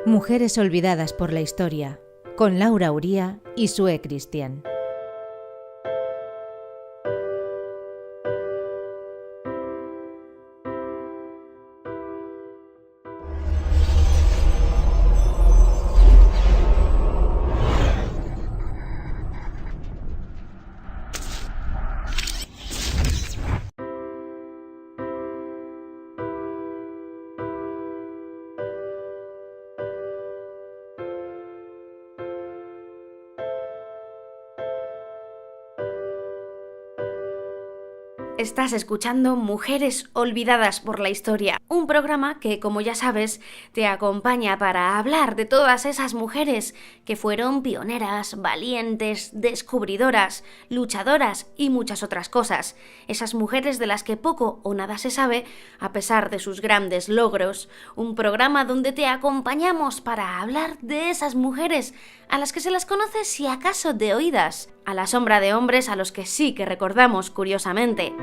Mujeres olvidadas por la historia, con Laura Uría y Sue Cristian. Estás escuchando Mujeres olvidadas por la historia, un programa que, como ya sabes, te acompaña para hablar de todas esas mujeres que fueron pioneras, valientes, descubridoras, luchadoras y muchas otras cosas. Esas mujeres de las que poco o nada se sabe, a pesar de sus grandes logros. Un programa donde te acompañamos para hablar de esas mujeres a las que se las conoce si acaso de oídas, a la sombra de hombres a los que sí que recordamos curiosamente.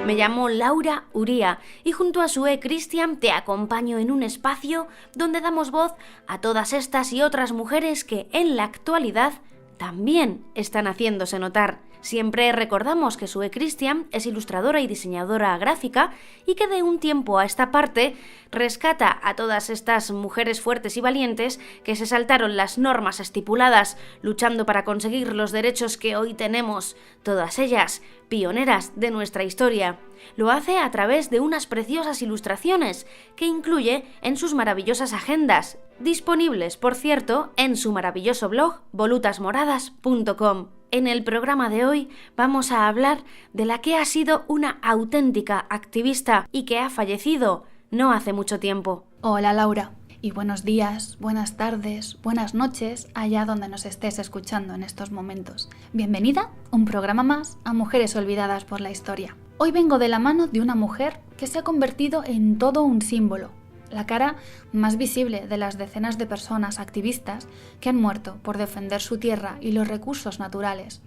Me llamo Laura Uría y junto a Sue Cristian te acompaño en un espacio donde damos voz a todas estas y otras mujeres que en la actualidad también están haciéndose notar. Siempre recordamos que Sue Cristian es ilustradora y diseñadora gráfica y que de un tiempo a esta parte rescata a todas estas mujeres fuertes y valientes que se saltaron las normas estipuladas luchando para conseguir los derechos que hoy tenemos, todas ellas pioneras de nuestra historia. Lo hace a través de unas preciosas ilustraciones que incluye en sus maravillosas agendas, disponibles, por cierto, en su maravilloso blog volutasmoradas.com. En el programa de hoy vamos a hablar de la que ha sido una auténtica activista y que ha fallecido no hace mucho tiempo. Hola Laura, y buenos días, buenas tardes, buenas noches, allá donde nos estés escuchando en estos momentos. Bienvenida, un programa más a Mujeres olvidadas por la historia. Hoy vengo de la mano de una mujer que se ha convertido en todo un símbolo, la cara más visible de las decenas de personas activistas que han muerto por defender su tierra y los recursos naturales,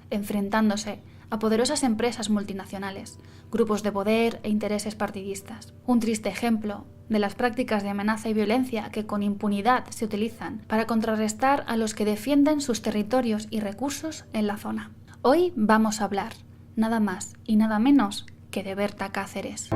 enfrentándose a poderosas empresas multinacionales, grupos de poder e intereses partidistas. Un triste ejemplo de las prácticas de amenaza y violencia que con impunidad se utilizan para contrarrestar a los que defienden sus territorios y recursos en la zona. Hoy vamos a hablar, nada más y nada menos que de Berta Cáceres.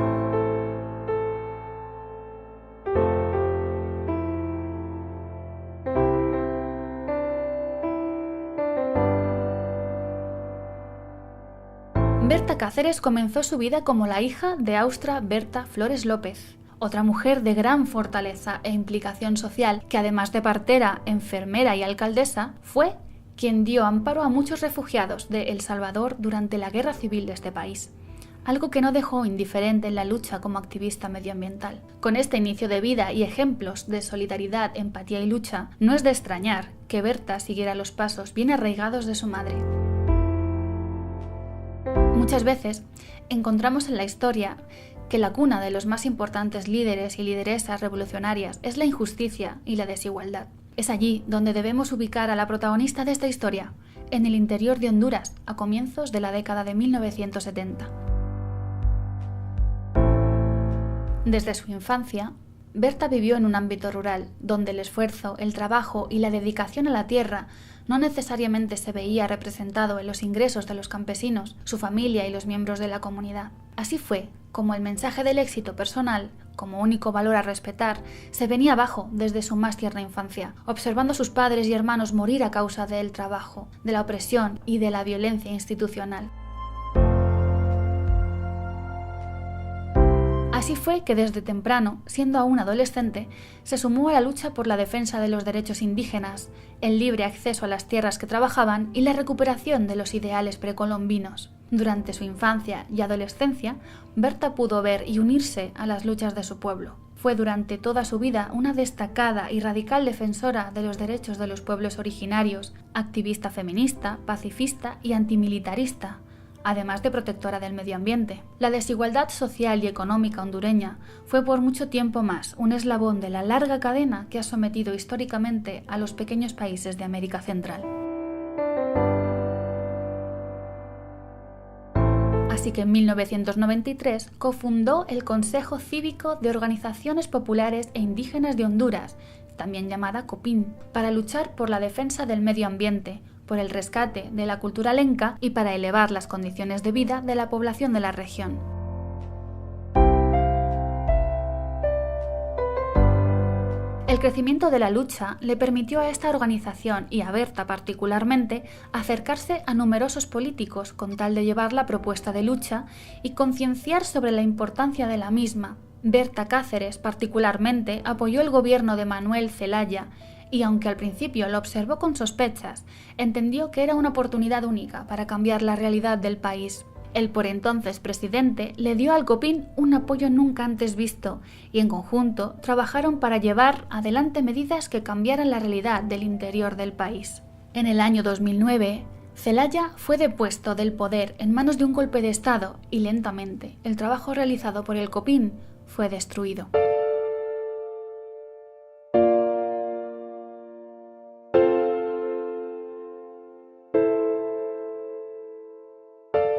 Berta Cáceres comenzó su vida como la hija de Austra Berta Flores López, otra mujer de gran fortaleza e implicación social que, además de partera, enfermera y alcaldesa, fue quien dio amparo a muchos refugiados de El Salvador durante la guerra civil de este país, algo que no dejó indiferente en la lucha como activista medioambiental. Con este inicio de vida y ejemplos de solidaridad, empatía y lucha, no es de extrañar que Berta siguiera los pasos bien arraigados de su madre. Muchas veces encontramos en la historia que la cuna de los más importantes líderes y lideresas revolucionarias es la injusticia y la desigualdad. Es allí donde debemos ubicar a la protagonista de esta historia, en el interior de Honduras, a comienzos de la década de 1970. Desde su infancia, Berta vivió en un ámbito rural, donde el esfuerzo, el trabajo y la dedicación a la tierra no necesariamente se veía representado en los ingresos de los campesinos, su familia y los miembros de la comunidad. Así fue como el mensaje del éxito personal, como único valor a respetar, se venía abajo desde su más tierna infancia, observando a sus padres y hermanos morir a causa del trabajo, de la opresión y de la violencia institucional. Así fue que desde temprano, siendo aún adolescente, se sumó a la lucha por la defensa de los derechos indígenas, el libre acceso a las tierras que trabajaban y la recuperación de los ideales precolombinos. Durante su infancia y adolescencia, Berta pudo ver y unirse a las luchas de su pueblo. Fue durante toda su vida una destacada y radical defensora de los derechos de los pueblos originarios, activista feminista, pacifista y antimilitarista, además de protectora del medio ambiente. La desigualdad social y económica hondureña fue por mucho tiempo más un eslabón de la larga cadena que ha sometido históricamente a los pequeños países de América Central. Así que en 1993 cofundó el Consejo Cívico de Organizaciones Populares e Indígenas de Honduras, también llamada COPIN, para luchar por la defensa del medio ambiente, por el rescate de la cultura lenca y para elevar las condiciones de vida de la población de la región. El crecimiento de la lucha le permitió a esta organización y a Berta particularmente acercarse a numerosos políticos con tal de llevar la propuesta de lucha y concienciar sobre la importancia de la misma. Berta Cáceres particularmente apoyó el gobierno de Manuel Zelaya y aunque al principio lo observó con sospechas, entendió que era una oportunidad única para cambiar la realidad del país. El por entonces presidente le dio al COPIN un apoyo nunca antes visto y en conjunto trabajaron para llevar adelante medidas que cambiaran la realidad del interior del país. En el año 2009, Zelaya fue depuesto del poder en manos de un golpe de Estado y lentamente el trabajo realizado por el COPIN fue destruido.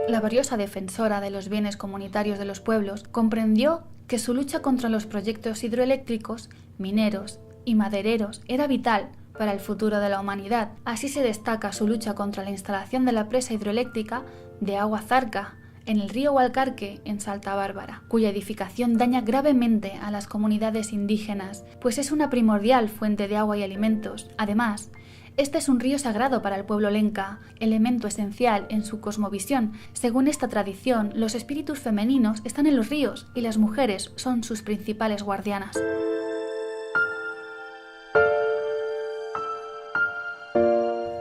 La valiosa defensora de los bienes comunitarios de los pueblos comprendió que su lucha contra los proyectos hidroeléctricos, mineros y madereros era vital para el futuro de la humanidad. Así se destaca su lucha contra la instalación de la presa hidroeléctrica de Agua Zarca en el río Gualcarque, en Santa Bárbara, cuya edificación daña gravemente a las comunidades indígenas, pues es una primordial fuente de agua y alimentos. Además, este es un río sagrado para el pueblo lenca, elemento esencial en su cosmovisión. Según esta tradición, los espíritus femeninos están en los ríos y las mujeres son sus principales guardianas.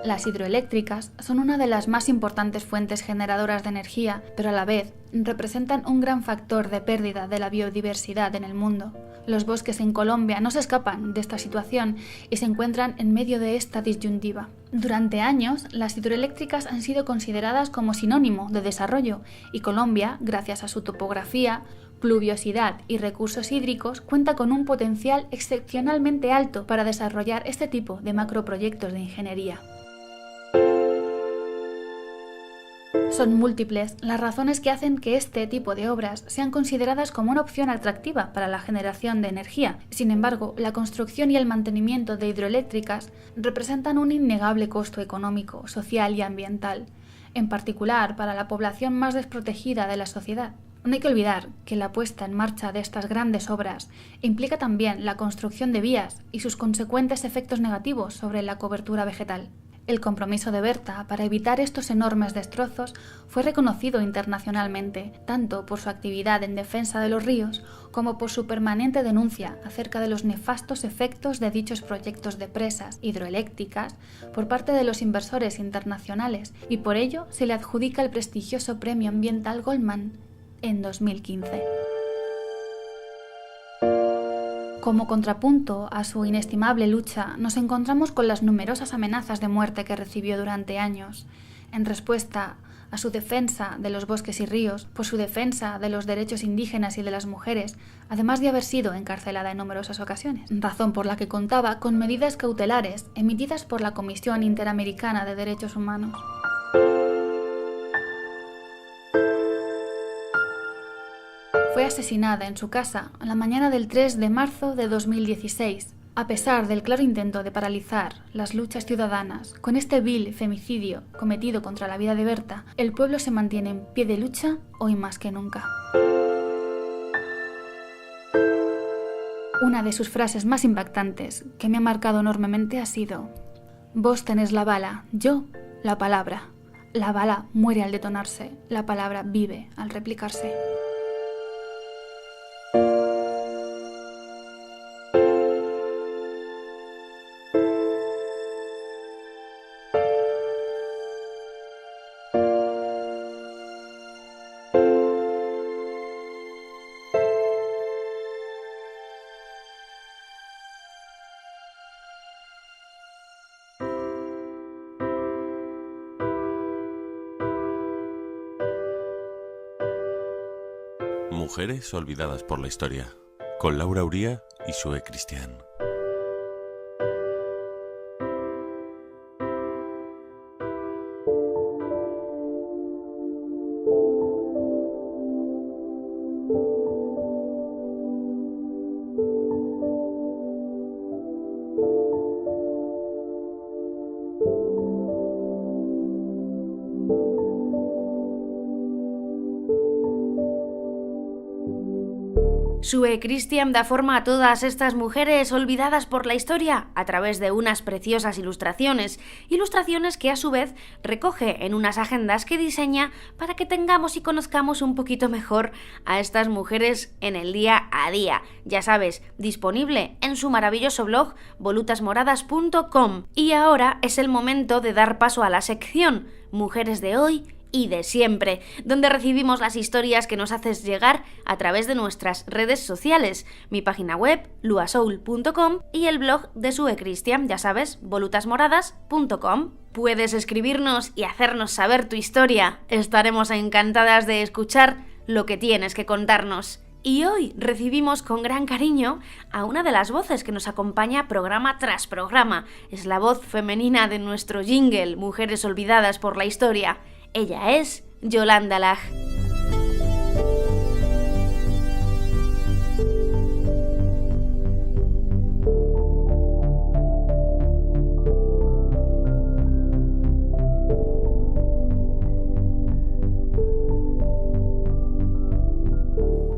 Las hidroeléctricas son una de las más importantes fuentes generadoras de energía, pero a la vez representan un gran factor de pérdida de la biodiversidad en el mundo. Los bosques en Colombia no se escapan de esta situación y se encuentran en medio de esta disyuntiva. Durante años, las hidroeléctricas han sido consideradas como sinónimo de desarrollo y Colombia, gracias a su topografía, pluviosidad y recursos hídricos, cuenta con un potencial excepcionalmente alto para desarrollar este tipo de macroproyectos de ingeniería. Son múltiples las razones que hacen que este tipo de obras sean consideradas como una opción atractiva para la generación de energía. Sin embargo, la construcción y el mantenimiento de hidroeléctricas representan un innegable costo económico, social y ambiental, en particular para la población más desprotegida de la sociedad. No hay que olvidar que la puesta en marcha de estas grandes obras implica también la construcción de vías y sus consecuentes efectos negativos sobre la cobertura vegetal. El compromiso de Berta para evitar estos enormes destrozos fue reconocido internacionalmente, tanto por su actividad en defensa de los ríos como por su permanente denuncia acerca de los nefastos efectos de dichos proyectos de presas hidroeléctricas por parte de los inversores internacionales, y por ello se le adjudica el prestigioso Premio Ambiental Goldman en 2015. Como contrapunto a su inestimable lucha, nos encontramos con las numerosas amenazas de muerte que recibió durante años, en respuesta a su defensa de los bosques y ríos, por su defensa de los derechos indígenas y de las mujeres, además de haber sido encarcelada en numerosas ocasiones, razón por la que contaba con medidas cautelares emitidas por la Comisión Interamericana de Derechos Humanos. Fue asesinada en su casa la mañana del 3 de marzo de 2016, a pesar del claro intento de paralizar las luchas ciudadanas. Con este vil femicidio cometido contra la vida de Berta, el pueblo se mantiene en pie de lucha hoy más que nunca. Una de sus frases más impactantes que me ha marcado enormemente ha sido: «Vos tenés la bala, yo la palabra. La bala muere al detonarse, la palabra vive al replicarse». Mujeres olvidadas por la historia, con Laura Uría y Sue Cristian. Sue Christian da forma a todas estas mujeres olvidadas por la historia a través de unas preciosas ilustraciones que a su vez recoge en unas agendas que diseña para que tengamos y conozcamos un poquito mejor a estas mujeres en el día a día. Ya sabes, disponible en su maravilloso blog volutasmoradas.com. Y ahora es el momento de dar paso a la sección Mujeres de hoy y de siempre, donde recibimos las historias que nos haces llegar a través de nuestras redes sociales, mi página web, luasoul.com, y el blog de Sue Christian, ya sabes, volutasmoradas.com. Puedes escribirnos y hacernos saber tu historia. Estaremos encantadas de escuchar lo que tienes que contarnos. Y hoy recibimos con gran cariño a una de las voces que nos acompaña programa tras programa. Es la voz femenina de nuestro jingle, Mujeres olvidadas por la historia. Ella es Yolanda Laj.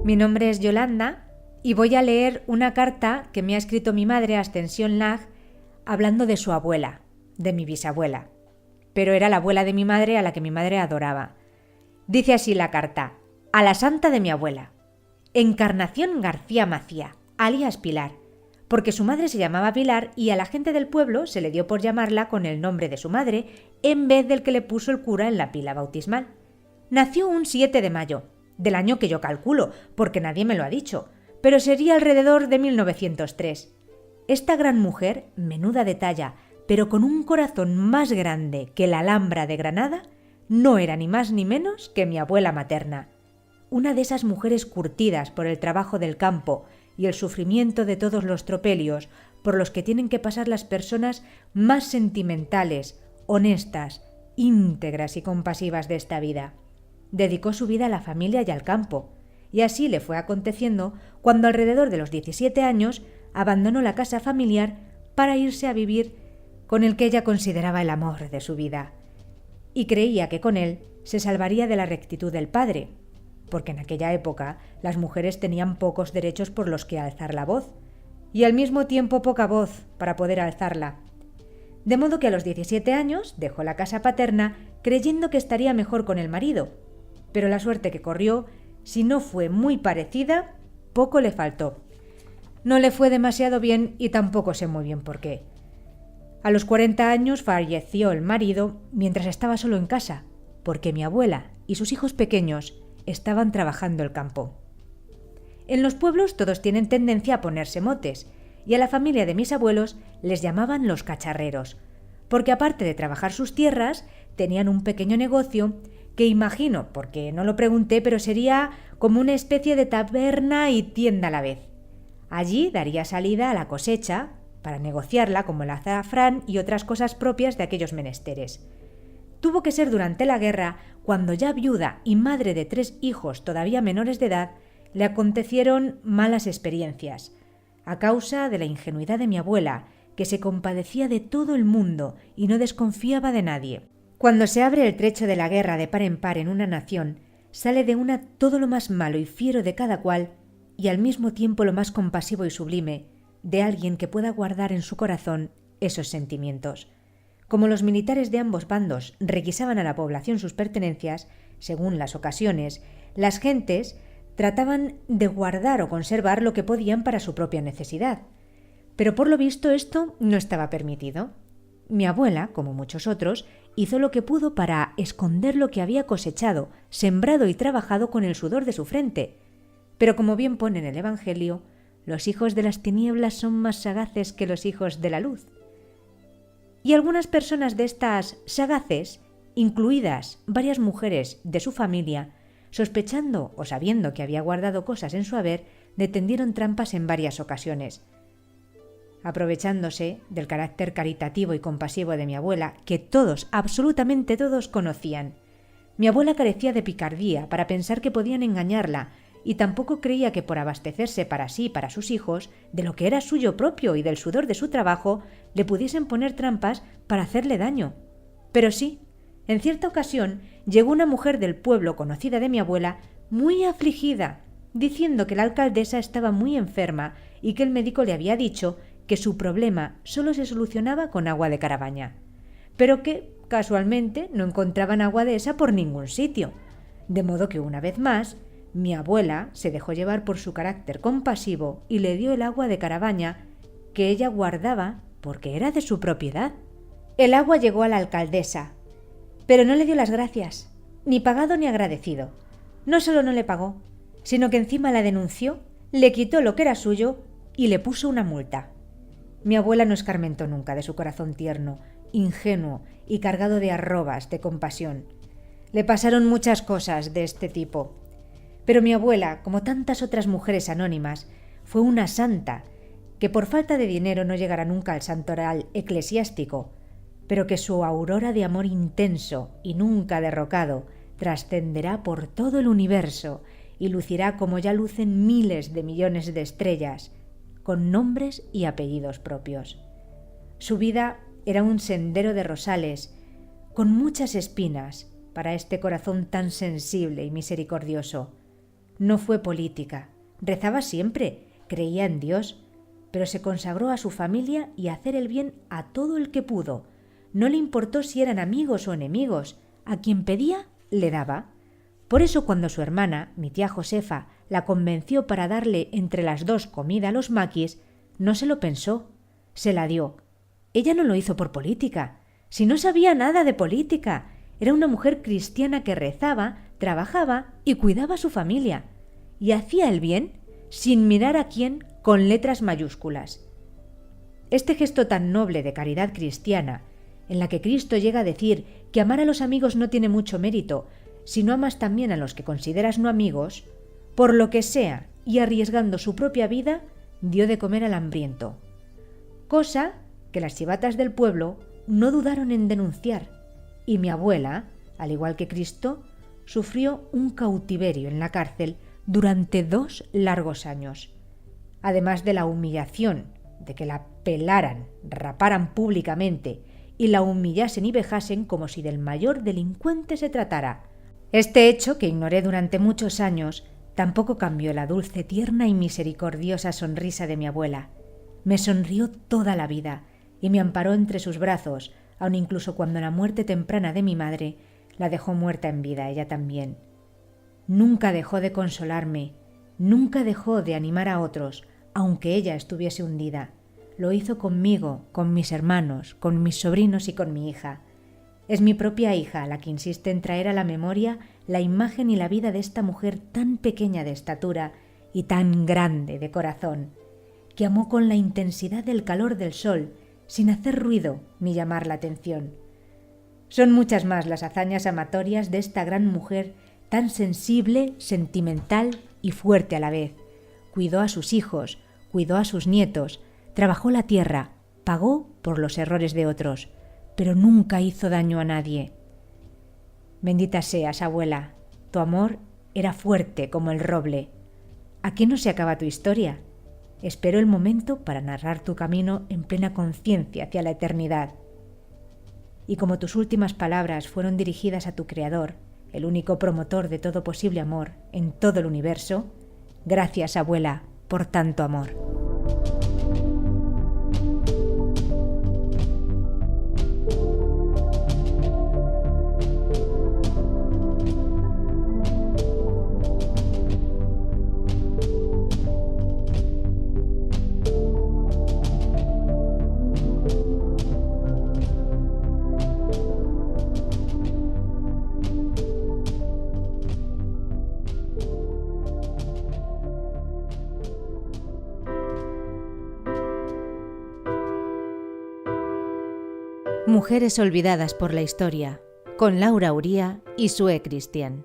Mi nombre es Yolanda y voy a leer una carta que me ha escrito mi madre, Ascensión Laj, hablando de su abuela, de mi bisabuela. Pero era la abuela de mi madre a la que mi madre adoraba. Dice así la carta: a la santa de mi abuela, Encarnación García Macía, alias Pilar, porque su madre se llamaba Pilar y a la gente del pueblo se le dio por llamarla con el nombre de su madre en vez del que le puso el cura en la pila bautismal. Nació un 7 de mayo, del año que yo calculo, porque nadie me lo ha dicho, pero sería alrededor de 1903. Esta gran mujer, menuda de talla, pero con un corazón más grande que la Alhambra de Granada, no era ni más ni menos que mi abuela materna. Una de esas mujeres curtidas por el trabajo del campo y el sufrimiento de todos los tropelios por los que tienen que pasar las personas más sentimentales, honestas, íntegras y compasivas de esta vida. Dedicó su vida a la familia y al campo, y así le fue aconteciendo cuando alrededor de los 17 años abandonó la casa familiar para irse a vivir con el que ella consideraba el amor de su vida, y creía que con él se salvaría de la rectitud del padre, porque en aquella época las mujeres tenían pocos derechos por los que alzar la voz, y al mismo tiempo poca voz para poder alzarla. De modo que a los 17 años dejó la casa paterna creyendo que estaría mejor con el marido, pero la suerte que corrió, si no fue muy parecida, poco le faltó. No le fue demasiado bien y tampoco sé muy bien por qué. A los 40 años falleció el marido mientras estaba solo en casa, porque mi abuela y sus hijos pequeños estaban trabajando el campo. En los pueblos todos tienen tendencia a ponerse motes, y a la familia de mis abuelos les llamaban los cacharreros, porque aparte de trabajar sus tierras, tenían un pequeño negocio que imagino, porque no lo pregunté, pero sería como una especie de taberna y tienda a la vez. Allí daría salida a la cosecha, para negociarla como el azafrán y otras cosas propias de aquellos menesteres. Tuvo que ser durante la guerra, cuando ya viuda y madre de 3 hijos todavía menores de edad, le acontecieron malas experiencias, a causa de la ingenuidad de mi abuela, que se compadecía de todo el mundo y no desconfiaba de nadie. Cuando se abre el trecho de la guerra de par en par en una nación, sale de una todo lo más malo y fiero de cada cual, y al mismo tiempo lo más compasivo y sublime, de alguien que pueda guardar en su corazón esos sentimientos. Como los militares de ambos bandos requisaban a la población sus pertenencias, según las ocasiones, las gentes trataban de guardar o conservar lo que podían para su propia necesidad. Pero por lo visto esto no estaba permitido. Mi abuela, como muchos otros, hizo lo que pudo para esconder lo que había cosechado, sembrado y trabajado con el sudor de su frente. Pero como bien pone en el Evangelio, los hijos de las tinieblas son más sagaces que los hijos de la luz. Y algunas personas de estas sagaces, incluidas varias mujeres de su familia, sospechando o sabiendo que había guardado cosas en su haber, le tendieron trampas en varias ocasiones. Aprovechándose del carácter caritativo y compasivo de mi abuela, que todos, absolutamente todos, conocían. Mi abuela carecía de picardía para pensar que podían engañarla, y tampoco creía que por abastecerse para sí y para sus hijos, de lo que era suyo propio y del sudor de su trabajo, le pudiesen poner trampas para hacerle daño. Pero sí, en cierta ocasión llegó una mujer del pueblo conocida de mi abuela, muy afligida, diciendo que la alcaldesa estaba muy enferma y que el médico le había dicho que su problema solo se solucionaba con agua de Carabaña, pero que, casualmente, no encontraban agua de esa por ningún sitio, de modo que una vez más mi abuela se dejó llevar por su carácter compasivo y le dio el agua de Carabaña que ella guardaba porque era de su propiedad. El agua llegó a la alcaldesa, pero no le dio las gracias, ni pagado ni agradecido. No solo no le pagó, sino que encima la denunció, le quitó lo que era suyo y le puso una multa. Mi abuela no escarmentó nunca de su corazón tierno, ingenuo y cargado de arrobas de compasión. Le pasaron muchas cosas de este tipo. Pero mi abuela, como tantas otras mujeres anónimas, fue una santa, que por falta de dinero no llegará nunca al santoral eclesiástico, pero que su aurora de amor intenso y nunca derrocado trascenderá por todo el universo y lucirá como ya lucen miles de millones de estrellas, con nombres y apellidos propios. Su vida era un sendero de rosales, con muchas espinas para este corazón tan sensible y misericordioso. No fue política, rezaba siempre, creía en Dios, pero se consagró a su familia y a hacer el bien a todo el que pudo. No le importó si eran amigos o enemigos, a quien pedía, le daba. Por eso cuando su hermana, mi tía Josefa, la convenció para darle entre las dos comida a los maquis, no se lo pensó, se la dio. Ella no lo hizo por política, si no sabía nada de política. Era una mujer cristiana que rezaba, trabajaba y cuidaba a su familia. Y hacía el bien sin mirar a quién, con letras mayúsculas. Este gesto tan noble de caridad cristiana, en la que Cristo llega a decir que amar a los amigos no tiene mucho mérito, si no amas también a los que consideras no amigos, por lo que sea y arriesgando su propia vida, dio de comer al hambriento. Cosa que las chivatas del pueblo no dudaron en denunciar, y mi abuela, al igual que Cristo, sufrió un cautiverio en la cárcel durante 2 largos años, además de la humillación de que la pelaran, raparan públicamente y la humillasen y vejasen como si del mayor delincuente se tratara. Este hecho, que ignoré durante muchos años, tampoco cambió la dulce, tierna y misericordiosa sonrisa de mi abuela. Me sonrió toda la vida y me amparó entre sus brazos, aun incluso cuando la muerte temprana de mi madre la dejó muerta en vida ella también. Nunca dejó de consolarme, nunca dejó de animar a otros, aunque ella estuviese hundida. Lo hizo conmigo, con mis hermanos, con mis sobrinos y con mi hija. Es mi propia hija la que insiste en traer a la memoria la imagen y la vida de esta mujer tan pequeña de estatura y tan grande de corazón, que amó con la intensidad del calor del sol, sin hacer ruido ni llamar la atención. Son muchas más las hazañas amatorias de esta gran mujer tan sensible, sentimental y fuerte a la vez. Cuidó a sus hijos, cuidó a sus nietos, trabajó la tierra, pagó por los errores de otros, pero nunca hizo daño a nadie. Bendita seas, abuela, tu amor era fuerte como el roble. Aquí no se acaba tu historia. Espero el momento para narrar tu camino en plena conciencia hacia la eternidad. Y como tus últimas palabras fueron dirigidas a tu Creador, el único promotor de todo posible amor en todo el universo, gracias, abuela, por tanto amor. Mujeres olvidadas por la historia, con Laura Uría y Sue Cristian.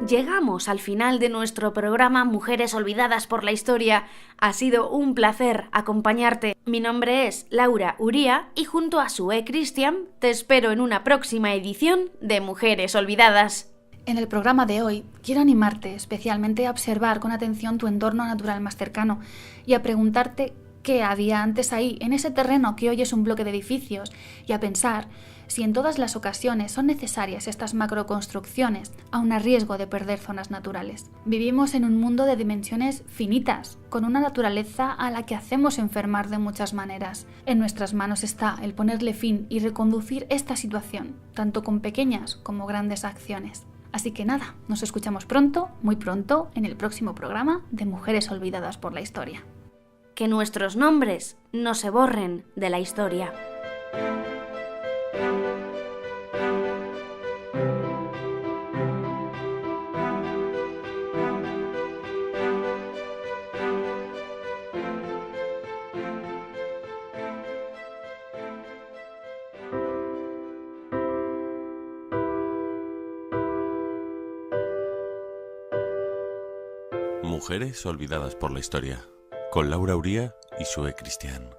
Llegamos al final de nuestro programa Mujeres Olvidadas por la Historia. Ha sido un placer acompañarte. Mi nombre es Laura Uría y junto a Sue Cristian te espero en una próxima edición de Mujeres Olvidadas. En el programa de hoy quiero animarte especialmente a observar con atención tu entorno natural más cercano y a preguntarte qué había antes ahí, en ese terreno que hoy es un bloque de edificios, y a pensar si en todas las ocasiones son necesarias estas macroconstrucciones, aun a riesgo de perder zonas naturales. Vivimos en un mundo de dimensiones finitas, con una naturaleza a la que hacemos enfermar de muchas maneras. En nuestras manos está el ponerle fin y reconducir esta situación, tanto con pequeñas como grandes acciones. Así que nada, nos escuchamos pronto, muy pronto, en el próximo programa de Mujeres Olvidadas por la Historia. Que nuestros nombres no se borren de la historia. Mujeres olvidadas por la historia, con Laura Uría y Sue Cristian.